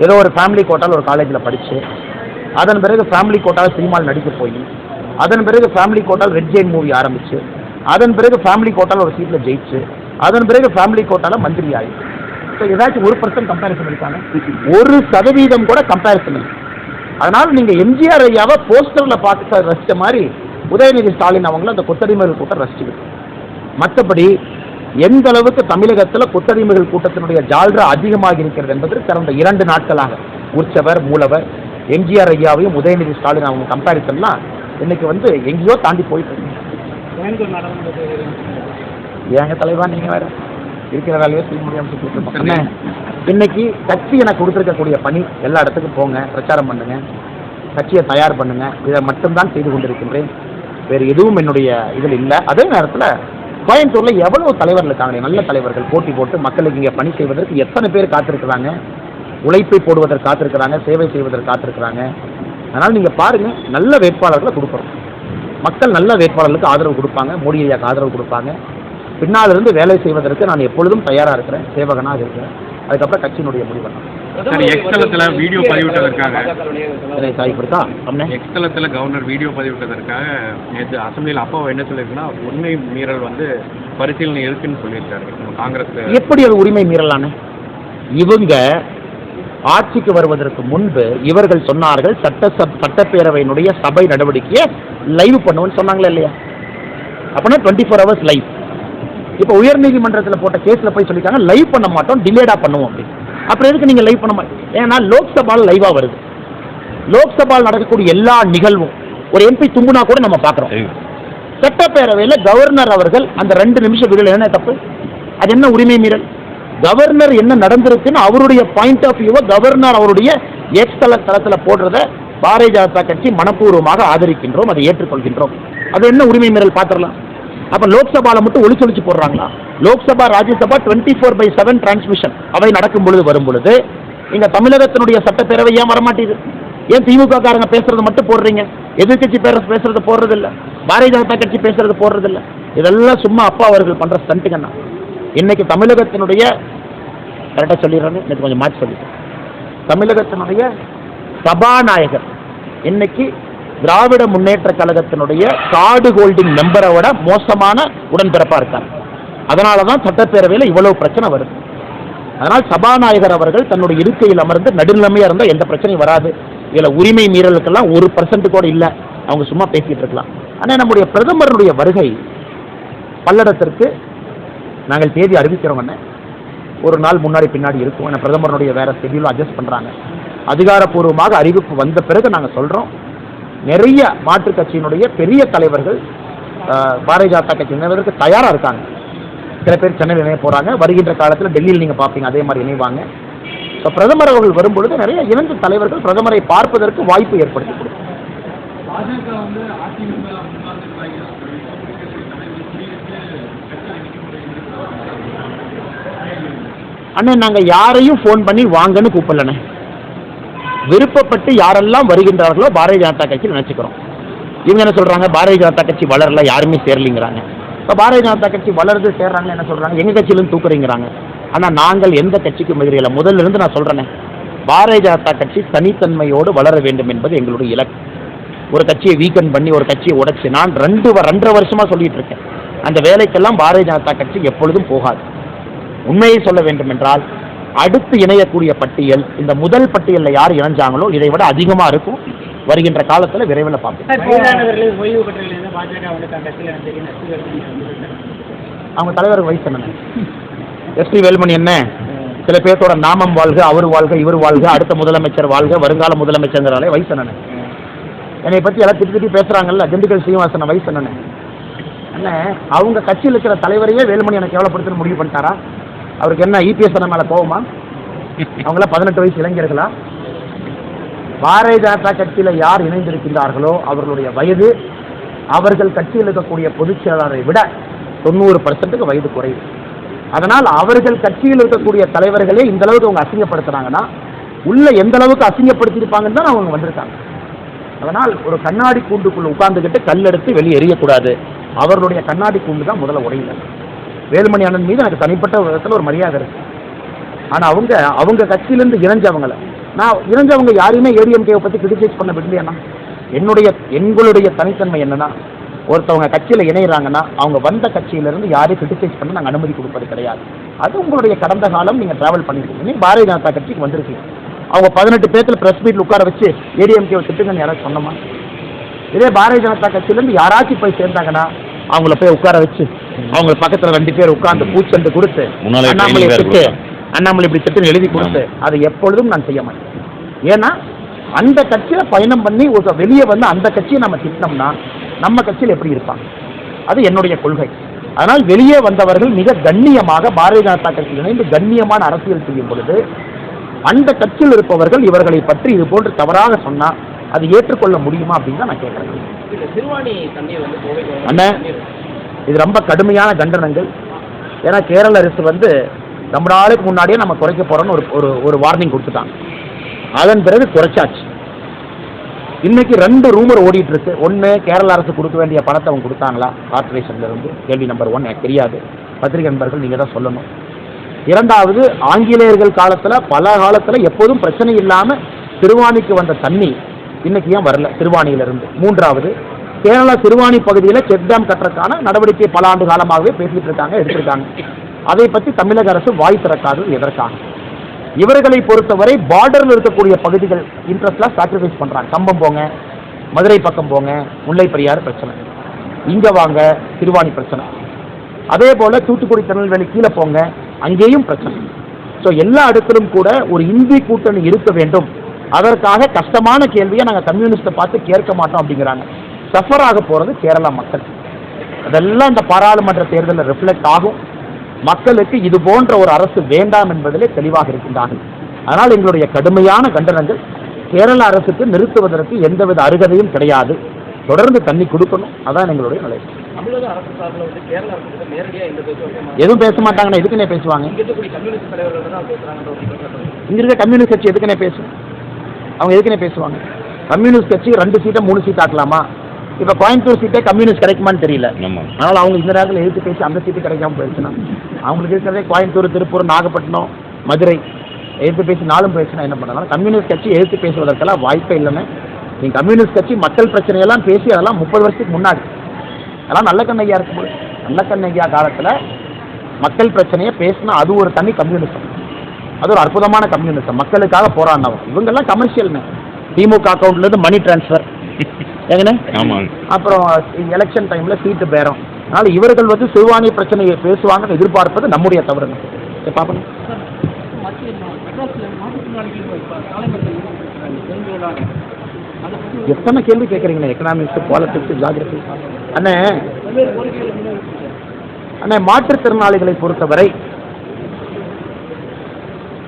ஏதோ ஒரு ஃபேமிலி கோட்டால் ஒரு காலேஜில் படித்து, அதன் பிறகு ஃபேமிலி கோட்டால் சினிமாவில் நடிக்க போய், அதன் பிறகு ஃபேமிலி கோட்டால் ரெட் ஜெயின் மூவி ஆரம்பித்து, அதன் பிறகு ஃபேமிலி கோட்டால் ஒரு சீட்டில் ஜெயிச்சு, அதன் பிறகு ஃபேமிலி கோட்டால் மந்திரி ஆகி. ஸோ ஏதாச்சும் 1% கம்பேரிசன் இருக்காங்க? 1% கூட கம்பேரிசன் இல்லை. அதனால் நீங்கள் எம்ஜிஆர் ஐயாவை போஸ்டரில் பார்த்து ரசித்த மாதிரி உதயநிதி ஸ்டாலின் அவங்களும் அந்த கொத்தடிமைகள் கூட்டம் ரசிச்சுக்கிட்டு. மற்றபடி எந்த அளவுக்கு தமிழகத்தில் கொத்தடிமைகள் கூட்டத்தினுடைய ஜால்ரா அதிகமாக இருக்கிறது என்பது கடந்த 2 நாட்களாக உற்சவர் மூலவர் எம்ஜிஆர் ஐயாவையும் உதயநிதி ஸ்டாலின் அவங்க கம்பேரிசன்லாம் இன்னைக்கு வந்து எங்கேயோ தாண்டி போயிட்டு ஏங்க தலைவா நீங்க வேற இருக்கிற வேலையே செய்ய முடியாமல் இன்னைக்கு கட்சி எனக்கு கொடுத்துருக்கக்கூடிய பணி, எல்லா இடத்துக்கும் போங்க, பிரச்சாரம் பண்ணுங்க, கட்சியை தயார் பண்ணுங்க, இதை மட்டும்தான் செய்து கொண்டிருக்கின்றேன். வேறு எதுவும் என்னுடைய இதில் இல்லை. அதே நேரத்தில் கோயம்புத்தூரில் எவ்வளவு தலைவர்கள் இருக்காங்க, நல்ல தலைவர்கள் போட்டி போட்டு மக்களுக்கு இங்கே பணி செய்வதற்கு எத்தனை பேர் காத்திருக்கிறாங்க, உழைப்பை போடுவதற்கு காத்திருக்கிறாங்க, சேவை செய்வதற்கு காத்திருக்கிறாங்க. அதனால் நீங்கள் பாருங்கள், நல்ல வேட்பாளர்களை கொடுக்குறோம். மக்கள் நல்ல வேட்பாளர்களுக்கு ஆதரவு கொடுப்பாங்க, மோடி ஐயாவுக்கு ஆதரவு கொடுப்பாங்க. பின்னாலிருந்து வேலை செய்வதற்கு நான் எப்பொழுதும் தயாராக இருக்கிறேன், சேவகனாக இருக்கிறேன். அதுக்கப்புறம் கட்சியினுடைய முடிவு. எக்ஸ்தலத்துல வீடியோ பதிவிட்டதற்காக எக்ஸ்தலத்துல கவர்னர் வீடியோ பதிவிட்டதற்காக நேற்று அசம்பிளியில் அப்பா என்ன சொல்லியிருக்குன்னா, உரிமை மீறல் வந்து பரிசீலனை இருக்குன்னு சொல்லியிருக்காரு காங்கிரஸ். எப்படி அது உரிமை மீறலான? இவங்க ஆட்சிக்கு வருவதற்கு முன்பு இவர்கள் சொன்னார்கள் சட்டப்பேரவையினுடைய சபை நடவடிக்கையை லைவ் பண்ணுவோன்னு சொன்னாங்களா இல்லையா? அப்படின்னா 24 hours லைவ். இப்போ உயர்நீதிமன்றத்தில் போட்ட கேஸில் போய் சொல்லிட்டாங்க லைவ் பண்ண மாட்டோம், டிலேடாக பண்ணுவோம் அப்படின்னு. அப்புறம் எதுக்கு நீங்கள் லைவ் பண்ண மாட்டோம்? ஏன்னா லோக்சபாவில் லைவாக வருது. லோக்சபாவில் நடக்கக்கூடிய எல்லா நிகழ்வும் ஒரு எம்பி தும்புனா கூட நம்ம பார்க்குறோம். சட்டப்பேரவையில் கவர்னர் அவர்கள் அந்த 2 நிமிஷம் வீடியோ என்ன தப்பு? அது என்ன உரிமை மீறல்? கவர்னர் என்ன நடந்திருக்குன்னு அவருடைய பாயிண்ட் ஆஃப் வியூவை கவர்னர் அவருடைய தளத்தில் போடுறத பாரதிய ஜனதா கட்சி மனப்பூர்வமாக ஆதரிக்கின்றோம், அதை ஏற்றுக்கொள்கின்றோம். அது என்ன உரிமை மீறல் பார்த்துடலாம். அப்போ லோக்சபாவில் மட்டும் ஒளிச்சொலிச்சு போடுறாங்களா? லோக்சபா ராஜ்யசபா 24/7 டிரான்ஸ்மிஷன் அவை நடக்கும் பொழுது வரும் பொழுது இங்கே தமிழகத்தினுடைய சட்டப்பேரவை ஏன் வரமாட்டேது? ஏன் திமுக காரங்க பேசுறது மட்டும் போடுறீங்க, எதிர்கட்சி பேசுறது போடுறது இல்லை, பாரதிய ஜனதா கட்சி பேசுறது போடுறது இல்லை? இதெல்லாம் சும்மா அப்பா அவர்கள் பண்ற ஸ்டண்ட்டுங்கண்ணா. இன்னைக்கு தமிழகத்தினுடைய கரெக்டாக சொல்லிடுறாங்க, இன்னைக்கு கொஞ்சம் மாற்றி சொல்லிட்டேன். தமிழகத்தினுடைய சபாநாயகர் இன்னைக்கு திராவிட முன்னேற்ற கழகத்தினுடைய கார்டு ஹோல்டிங் மெம்பரை விட மோசமான உடன்பிறப்பா இருக்காங்க. அதனால தான் சட்டப்பேரவையில் இவ்வளவு பிரச்சனை வருது. அதனால் சபாநாயகர் அவர்கள் தன்னுடைய இருக்கையில் அமர்ந்து நடுநிலைமையாக இருந்தால் எந்த பிரச்சனையும் வராது. இதில் உரிமை மீறலுக்கெல்லாம் 1% கூட இல்லை, அவங்க சும்மா பேசிகிட்டு இருக்கலாம். ஆனால் நம்முடைய பிரதமருடைய வருகை பல்லடத்திற்கு நாங்கள் தேதி அறிவிக்கிறோம். ஒரு நாள் முன்னாடி பின்னாடி இருக்கும். ஏன்னா பிரதமருடைய வேற ஷெட்யூலும் அட்ஜஸ்ட் பண்ணுறாங்க. அதிகாரப்பூர்வமாக அறிவிப்பு வந்த பிறகு நாங்கள் சொல்கிறோம். நிறைய மாற்றுக் கட்சியினுடைய பெரிய தலைவர்கள் பாரதிய ஜனதா கட்சி இணைவதற்கு தயாராக இருக்காங்க. சில பேர் சென்னையில் இணைய போகிறாங்க. வருகின்ற காலத்தில் டெல்லியில் நீங்கள் பார்ப்பீங்க அதே மாதிரி இணைவாங்க. ஸோ பிரதமர் அவர்கள் வரும்பொழுது நிறைய இணைந்த தலைவர்கள் பிரதமரை பார்ப்பதற்கு வாய்ப்பு ஏற்படுத்தி கொடுக்கும். அண்ணே நாங்கள் யாரையும் ஃபோன் பண்ணி வாங்கன்னு கூப்பிடலண்ணே. விருப்பப்பட்டு யாரெல்லாம் வருகின்றார்களோ பாரதிய ஜனதா கட்சி நினச்சிக்கிறோம். இவங்க என்ன சொல்கிறாங்க, பாரதிய ஜனதா கட்சி வளரல, யாருமே சேரலிங்கிறாங்க. இப்போ பாரதிய ஜனதா கட்சி வளருது சேர்றாங்க என்ன சொல்கிறாங்க, எங்கள் கட்சியிலும் தூக்குறீங்கிறாங்க. ஆனால் நாங்கள் எந்த கட்சிக்கும் எதிரில்லை. முதல்ல இருந்து நான் சொல்கிறேனே, பாரதிய ஜனதா கட்சி தனித்தன்மையோடு வளர வேண்டும் என்பது எங்களுடைய இலக்கு. ஒரு கட்சியை வீக்கெண்ட் பண்ணி ஒரு கட்சியை உடைச்சு நான் 2.5 வருஷமாக சொல்லிட்டு இருக்கேன். அந்த வேலைக்கெல்லாம் பாரதிய ஜனதா கட்சி எப்பொழுதும் போகாது. உண்மையை சொல்ல வேண்டும் என்றால் அடுத்து இணையக்கூடிய பட்டியல் இந்த முதல் பட்டியலில் யார் இணைஞ்சாங்களோ இதை விட அதிகமாக இருக்கும். வருகின்ற காலத்தில் விரைவில் பார்ப்போம். அவங்க தலைவர் வயசு என்ன, எஸ்பி வேலுமணி என்ன, சில பேர்த்தோட நாமம் வாழ்க, அவர் வாழ்க, இவர் வாழ்க, அடுத்த முதலமைச்சர் வாழ்க, வருங்கால முதலமைச்சர்ங்கிறாலே வயசு என்னன்னு. என்னை பற்றி எல்லாம் திட்டி பேசுகிறாங்கல்ல, திண்டுக்கல் சீனிவாசன் வயசு என்னன்னு. என்ன அவங்க கட்சியில் இருக்கிற தலைவரையே வேலுமணி எனக்கு கேவலப்படுத்த முடிவு பண்ணிட்டாரா? அவருக்கு என்ன இபிஎஸ் மேலே போகுமா? அவங்களாம் 18 வயசு இளைஞர்களா? பாரதிய ஜனதா கட்சியில் யார் இணைந்திருக்கின்றார்களோ அவர்களுடைய வயது அவர்கள் கட்சியில் இருக்கக்கூடிய பொதுச் செயலாளரை விட 90% வயது குறைவு. அதனால் அவர்கள் கட்சியில் இருக்கக்கூடிய தலைவர்களே இந்த அளவுக்கு அவங்க அசிங்கப்படுத்துறாங்கன்னா உள்ள எந்த அளவுக்கு அசிங்கப்படுத்தியிருப்பாங்கன்னு தான் அவங்க வந்திருக்காங்க. அதனால் ஒரு கண்ணாடி கூண்டுக்குள்ள உட்கார்ந்துக்கிட்டு கல்லெடுத்து வெளியே எறியக்கூடாது. அவர்களுடைய கண்ணாடி கூண்டு தான் முதல்ல உடையல. வேலுமணி அண்ணன் மீது எனக்கு தனிப்பட்ட விதத்தில் ஒரு மரியாதை இருக்கு. ஆனால் அவங்க கட்சியிலேருந்து இணைஞ்சவங்க யாரையுமே ஏடிஎம்கேவை பற்றி கிரிட்டிசைஸ் பண்ண விடலையாண்ணா. எங்களுடைய தனித்தன்மை என்னன்னா, ஒருத்தவங்க கட்சியில் இணைகிறாங்கன்னா அவங்க வந்த கட்சியிலேருந்து யாரையும் கிரிட்டிசைஸ் பண்ண நாங்கள் அனுமதி கொடுப்பது கிடையாது. அது உங்களுடைய கடந்த காலம். நீங்கள் ட்ராவல் பண்ணியிருக்கீங்க, பாரதிய ஜனதா கட்சிக்கு வந்திருக்கீங்க. அவங்க 18 பேர்த்தில் ப்ரெஸ் மீட்டில் உட்கார வச்சு ஏடிஎம்கேவை திட்டுங்கன்னு யாராச்சும் சொன்னோமா? இதே பாரதிய ஜனதா கட்சியிலேருந்து யாராச்சும் போய் சேர்ந்தாங்கன்னா அவங்கள போய் உட்கார வச்சு அவங்க பக்கத்தில் 2 பேர் உட்கார்ந்து பூச்செண்டு கொடுத்து அண்ணாமலை இப்படி திட்டம் எழுதி கொடுத்து அதை எப்பொழுதும் நான் செய்ய மாட்டேன். ஏன்னா அந்த கட்சியில் பயணம் பண்ணி ஒரு வெளியே வந்து அந்த கட்சியை நம்ம திட்டினோம்னா நம்ம கட்சியில் எப்படி இருப்பாங்க? அது என்னுடைய கொள்கை. அதனால் வெளியே வந்தவர்கள் மிக கண்ணியமாக பாரதிய ஜனதா கட்சியில் இணைந்து கண்ணியமான அரசியல் செய்யும் பொழுது அந்த கட்சியில் இருப்பவர்கள் இவர்களை பற்றி இது போன்று தவறாக சொன்னால் அது ஏற்றுக்கொள்ள முடியுமா அப்படின்னு தான் நான் கேட்குறேன். அண்ணன் இது ரொம்ப கடுமையான கண்டனங்கள். ஏன்னா கேரள அரசு வந்து ரொம்ப நாளுக்கு முன்னாடியே நம்ம குறைக்க போகிறோன்னு ஒரு வார்னிங் கொடுத்துட்டாங்க. அதன் பிறகு குறைச்சாச்சு. இன்னைக்கு 2 ரூமர் ஓடிட்டு இருக்கு. ஒன்று, கேரள அரசு கொடுக்க வேண்டிய பணத்தை அவங்க கொடுத்தாங்களா கார்பரேஷன்லேருந்து? கேள்வி நம்பர் 1 எனக்கு தெரியாது. பத்திரிகை நண்பர்கள் நீங்கள் தான் சொல்லணும். 2வது, ஆங்கிலேயர்கள் காலத்தில் பல காலத்தில் எப்போதும் பிரச்சனை இல்லாமல் திருவாணிக்கு வந்த தண்ணி இன்னைக்கு ஏன் வரல திருவாணியிலிருந்து? 3வது, கேரளா திருவாணி பகுதியில் செக் டேம் கட்டுறதுக்கான நடவடிக்கை பல ஆண்டு காலமாகவே பேசிட்டு இருக்காங்க, எடுத்திருக்காங்க. அதை பற்றி தமிழக அரசு வாய் திறக்காதது எதற்காக? இவர்களை பொறுத்தவரை பார்டரில் இருக்கக்கூடிய பகுதிகள் இன்ட்ரெஸ்ட்லாம் சாக்ரிஃபைஸ் பண்ணுறாங்க. கம்பம் போங்க, மதுரை பக்கம் போங்க, முல்லை பெரியாறு பிரச்சனை, இங்கே வாங்க திருவாணி பிரச்சனை, அதே போல் தூத்துக்குடி திருநெல்வேலி கீழே போங்க அங்கேயும் பிரச்சனை. ஸோ எல்லா இடத்திலும் கூட ஒரு இந்தி கூட்டணி இருக்க வேண்டும். அதற்காக கஷ்டமான கேள்வியை நாங்கள் கம்யூனிஸ்ட்டை பார்த்து கேட்க மாட்டோம் அப்படிங்கிறாங்க. சஃபர் ஆக போகிறது கேரளா மக்கள். அதெல்லாம் இந்த பாராளுமன்ற தேர்தலில் ரிஃப்ளெக்ட் ஆகும். மக்களுக்கு இது போன்ற ஒரு அரசு வேண்டாம் என்பதிலே தெளிவாக இருக்கின்றார்கள். அதனால் எங்களுடைய கடுமையான கண்டனங்கள். கேரள அரசுக்கு நிறுத்துவதற்கு எந்தவித அருகதையும் கிடையாது. தொடர்ந்து தண்ணி கொடுக்கணும். அதான் எங்களுடைய நிலை. எதுவும் பேச மாட்டாங்கன்னா எதுக்குன்னே பேசுவாங்க? இங்க இருக்க கம்யூனிஸ்ட் கட்சி எதுக்குன்னே பேசும்? அவங்க எதுக்குன்னே பேசுவாங்க? கம்யூனிஸ்ட் கட்சி 2 சீட்டை 3 சீட் ஆக்கலாமா? இப்போ கோயம்புத்தூர் சீட்டே கம்யூனிஸ்ட் கிடைக்குமான்னு தெரியல. அதனால் அவங்க இந்த நேரத்தில் எதிர்த்து பேசி அந்த சீட்டு கிடைக்காம போயிடுச்சுன்னா அவங்களுக்கு இருக்கிறதே கோயம்புத்தூர், திருப்பூர், நாகப்பட்டினம், மதுரை எதிர்த்து பேசி 4 போயிடுச்சுன்னா என்ன பண்ணலாம்? கம்யூனிஸ்ட் கட்சி எதிர்த்து பேசுவதற்கெல்லாம் வாய்ப்பே இல்லைன்னு. நீங்கள் கம்யூனிஸ்ட் கட்சி மக்கள் பிரச்சனையெல்லாம் பேசி அதெல்லாம் 30 வருஷத்துக்கு முன்னாடி. அதெல்லாம் நல்ல கண்ணையா இருக்கும்போது, நல்ல கண்ணையா காலத்தில் மக்கள் பிரச்சனையை பேசினா அது ஒரு தனி கம்யூனிசம், அது ஒரு அற்புதமான கம்யூனிசம், மக்களுக்காக போராடினவங்க. இவங்கெல்லாம் கமர்ஷியல்னு, திமுக அக்கௌண்ட்லேருந்து மணி டிரான்ஸ்ஃபர் ஏங்கண்ணே, அப்புறம் எலெக்ஷன் டைமில் சீட்டு பேரம். அதனால் இவர்கள் வந்து சிறுபான்மை பிரச்சனையை பேசுவாங்கன்னு எதிர்பார்ப்பது நம்முடைய தவறுங்க. பார்ப்போம். எத்தனை கேள்வி கேட்குறீங்களே, எக்கனாமிக்ஸ், பாலிட்டிக்ஸ், ஜியாகிரபி. அண்ணே அண்ணே மாற்றுத்திறனாளிகளை பொறுத்தவரை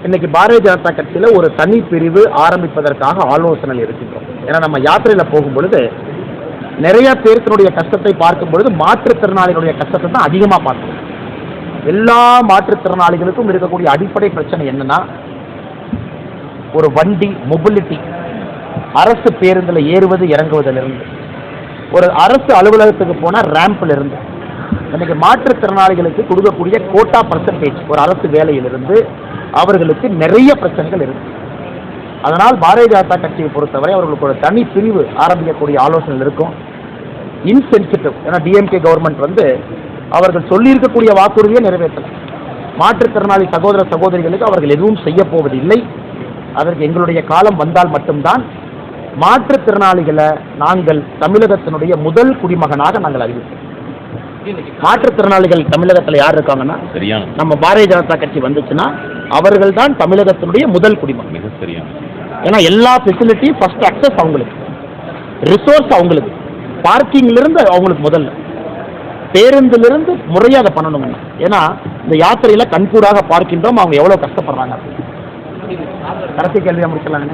இன்னைக்கு பாரதிய ஜனதா கட்சியில் ஒரு தனி பிரிவு ஆரம்பிப்பதற்காக ஆலோசனை இருக்கின்றோம். ஏன்னா நம்ம யாத்திரையில் போகும்பொழுது நிறைய பேருக்கினுடைய கஷ்டத்தை பார்க்கும் பொழுது மாற்றுத்திறனாளிகளுடைய கஷ்டத்தை தான் அதிகமாக பார்க்கணும். எல்லா மாற்றுத்திறனாளிகளுக்கும் இருக்கக்கூடிய அடிப்படை பிரச்சனை என்னன்னா, ஒரு வண்டி மொபிலிட்டி, அரசு பேருந்தில் ஏறுவது இறங்குவதிலிருந்து, ஒரு அரசு அலுவலகத்துக்கு போனால் ரேம்பில் இருந்து, இன்னைக்கு மாற்றுத்திறனாளிகளுக்கு கொடுக்கக்கூடிய கோட்டா பர்சன்டேஜ் ஒரு அரசு வேலையிலிருந்து அவர்களுக்கு நிறைய பிரச்சனைகள் இருக்கு. அதனால் பாரதிய ஜனதா கட்சியை பொறுத்தவரை அவர்களுக்கு ஒரு தனி பிரிவு ஆரம்பிக்கக்கூடிய ஆலோசனை இருக்கும். இன்சென்சிட்டிவ், ஏன்னா டிஎம்கே கவர்மெண்ட் வந்து அவர்கள் சொல்லியிருக்கக்கூடிய வாக்குறுதியை நிறைவேற்றலாம். மாற்றுத்திறனாளி சகோதர சகோதரிகளுக்கு அவர்கள் எதுவும் செய்ய போவதில்லை. அதற்கு எங்களுடைய காலம் வந்தால் மட்டும்தான் மாற்றுத்திறனாளிகளை நாங்கள் தமிழகத்தினுடைய முதல் குடிமகனாக நாங்கள் அறிவிப்போம். மாற்றுத்திறனாளிகள் தமிழகத்தில் யார் இருக்காங்கன்னா, நம்ம பாரதிய ஜனதா கட்சி வந்துச்சுன்னா அவர்கள் தான் தமிழகத்தினுடைய முதல் குடிமகன். ஏன்னா எல்லா ஃபெசிலிட்டி ஃபர்ஸ்ட் அக்சஸ் அவங்களுக்கு, ரிசோர்ஸ் அவங்களுக்கு, பார்க்கிங்லேருந்து அவங்களுக்கு முதல்ல, பேருந்திலிருந்து முறையாக அதை பண்ணணும். ஏன்னா இந்த யாத்திரையில் கண்கூடாக பார்க்கின்றோம் அவங்க எவ்வளோ கஷ்டப்படுறாங்க. கடைசி கேள்வியாக முடிக்கலாங்க.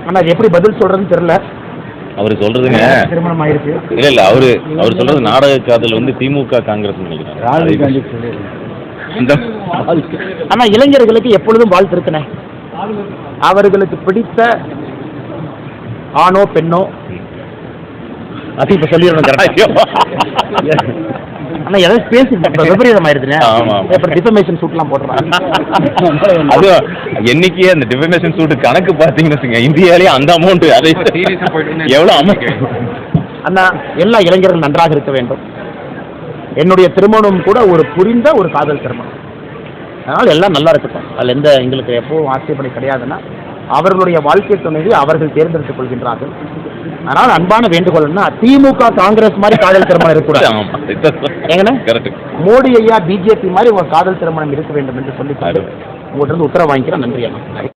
ஆனால் அது எப்படி பதில் சொல்றதுன்னு தெரியல. அவரு சொல்றதுங்க திருமணம் ஆயிருக்கு. இல்ல அவர் சொல்றது நாடக காதல் வந்து திமுக காங்கிரஸ் நினைக்கிறேன். ஆனா இளைஞர்களுக்கு எப்பொழுதும் வாழ்த்து இருக்குனே, அவர்களுக்கு பிடித்த ஆணோ பெண்ணோ அது இப்ப சொல்லிடணும். ஆனா எதாவது பேசி விபரீதம் ஆயிடுதுங்க. டிஃபமேஷன் சூட்லாம் போடுறாங்க. அது என்னைக்கே அந்த டிஃபமேஷன் சூட் கணக்கு பார்த்தீங்கன்னு இந்தியாவிலேயே அந்த அமௌண்ட் அதை எவ்வளோ அமௌண்ட். அண்ணா எல்லா இளைஞர்கள் நன்றாக இருக்க வேண்டும். என்னுடைய திருமணம் கூட ஒரு புரிந்த ஒரு காதல் திருமணம். அதனால் எல்லாம் நல்லா இருக்கட்டும். அதில் எந்த எங்களுக்கு எப்பவும் ஆட்சேபனை கிடையாதுன்னா அவர்களுடைய வாழ்க்கை துணையை அவர்கள் தேர்ந்தெடுத்துக் கொள்கின்றார்கள். அதனால் அன்பான வேண்டுகோள்னா திமுக காங்கிரஸ் மாதிரி காதல் திருமணம் இருக்கக்கூடாது. ஏங்கன்னா மோடி ஐயா பிஜேபி மாதிரி ஒரு காதல் திருமணம் இருக்க வேண்டும் என்று சொல்லி உங்கள்கிட்ட இருந்து உத்தரவு வாங்கிக்கிறேன். நன்றி அண்ணா.